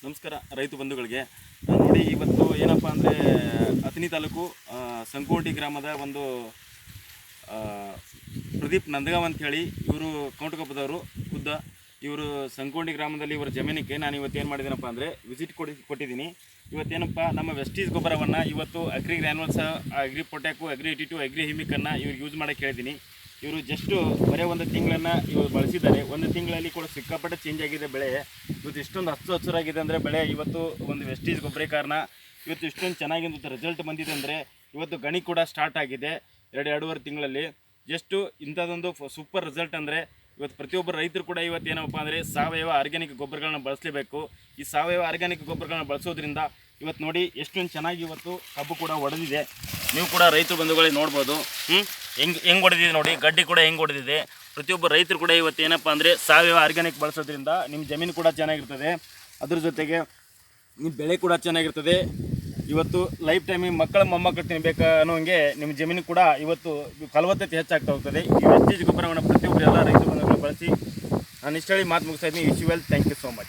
ನಮಸ್ಕಾರ ರೈತ ಬಂಧುಗಳಿಗೆ. ನೋಡಿ, ಇವತ್ತು ಏನಪ್ಪ ಅಂದರೆ ಅಥಣಿ ತಾಲೂಕು ಸಂಕೋಟಿ ಗ್ರಾಮದ ಒಂದು ಪ್ರದೀಪ್ ನಂದಗಾವ್ ಅಂಥೇಳಿ ಇವರು ಕೌಂಟಕೊಪ್ಪದವರು ಖುದ್ದ. ಇವರು ಸಂಕೋಟಿ ಗ್ರಾಮದಲ್ಲಿ ಇವರ ಜಮೀನಿಗೆ ನಾನು ಇವತ್ತೇನು ಮಾಡಿದ್ದೀನಪ್ಪ ಅಂದರೆ ವಿಸಿಟ್ ಕೊಟ್ಟಿದ್ದೀನಿ. ಇವತ್ತೇನಪ್ಪ ನಮ್ಮ ವೆಸ್ಟೀಸ್ ಗೊಬ್ಬರವನ್ನು ಇವತ್ತು ಅಗ್ರಿ ಗ್ರ್ಯಾನ್ಯುಲ್ಸ್, ಅಗ್ರಿ ಪೊಟ್ಯಾಕು, ಅಗ್ರಿ 82, ಅಗ್ರಿ ಹಿಮಿಕನ್ನು ಇವ್ರು ಯೂಸ್ ಮಾಡೋಕ್ಕೆ ಹೇಳಿದ್ದೀನಿ. ಇವರು ಜಸ್ಟು ಬರೀ ಒಂದು ತಿಂಗಳನ್ನು ಇವರು ಬಳಸಿದ್ದಾರೆ. ಒಂದು ತಿಂಗಳಲ್ಲಿ ಕೂಡ ಸಿಕ್ಕಾಪಟ್ಟೆ ಚೇಂಜ್ ಆಗಿದೆ ಬೆಳೆ. ಇವತ್ತು ಇಷ್ಟೊಂದು ಹಸಿರಾಗಿದೆ ಅಂದರೆ ಬೆಳೆ ಇವತ್ತು ಒಂದು ವೆಸ್ಟೀಸ್ ಗೊಬ್ಬರ ಕಾರಣ ಇವತ್ತು ಇಷ್ಟೊಂದು ಚೆನ್ನಾಗಿ ರಿಸಲ್ಟ್ ಬಂದಿದೆ. ಅಂದರೆ ಇವತ್ತು ಗಣಿ ಕೂಡ ಸ್ಟಾರ್ಟ್ ಆಗಿದೆ 2-2.5 ತಿಂಗಳಲ್ಲಿ. ಜಸ್ಟು ಇಂಥದ್ದೊಂದು ಸೂಪರ್ ರಿಸಲ್ಟ್. ಅಂದರೆ ಇವತ್ತು ಪ್ರತಿಯೊಬ್ಬರು ರೈತರು ಕೂಡ ಇವತ್ತೇನಪ್ಪ ಅಂದರೆ ಸಾವಯವ ಆರ್ಗ್ಯಾನಿಕ್ ಗೊಬ್ಬರಗಳನ್ನ ಬಳಸಲೇಬೇಕು. ಈ ಸಾವಯವ ಆರ್ಗ್ಯಾನಿಕ್ ಗೊಬ್ಬರಗಳನ್ನ ಬಳಸೋದ್ರಿಂದ ಇವತ್ತು ನೋಡಿ ಎಷ್ಟೊಂದು ಚೆನ್ನಾಗಿ ಇವತ್ತು ಕಬ್ಬು ಕೂಡ ಒಡೆದಿದೆ. ನೀವು ಕೂಡ ರೈತರು ಬಂಧುಗಳೇ ನೋಡ್ಬೋದು. ಹೆಂಗೆ ಹೊಡೆದಿದೆ ನೋಡಿ, ಗಡ್ಡಿ ಕೂಡ ಹೆಂಗೆ ಹೊಡೆದಿದೆ. ಪ್ರತಿಯೊಬ್ಬ ರೈತರು ಕೂಡ ಇವತ್ತು ಏನಪ್ಪ ಅಂದರೆ ಸಾವಯವ ಆರ್ಗ್ಯಾನಿಕ್ ಬಳಸೋದ್ರಿಂದ ನಿಮ್ಮ ಜಮೀನು ಕೂಡ ಚೆನ್ನಾಗಿರ್ತದೆ. ಅದ್ರ ಜೊತೆಗೆ ನಿಮ್ಮ ಬೆಳೆ ಕೂಡ ಚೆನ್ನಾಗಿರ್ತದೆ. ಇವತ್ತು ಲೈಫ್ ಟೈಮಿಗೆ ಮಕ್ಕಳ ಮೊಮ್ಮಕ್ಕಳು ತಿನ್ನಬೇಕು ಅನ್ನೋಂಗೆ ನಿಮ್ಮ ಜಮೀನು ಕೂಡ ಇವತ್ತು ಫಲವತ್ತತೆ ಹೆಚ್ಚಾಗ್ತಾ ಹೋಗ್ತದೆ. ಈ ವೆಸ್ಟೇಜ್ ಗೊಬ್ಬರವನ್ನು ಪ್ರತಿಯೊಬ್ಬರು ಎಲ್ಲ ರೈತ ಬಂಧುಗಳು ಬಳಸಿ. ನಾನು ಇಷ್ಟು ಹೇಳಿ ಮಾತು ಮುಗಿಸ್ತಾ ಇದ್ದೀನಿ. Wish you well. Thank you so much.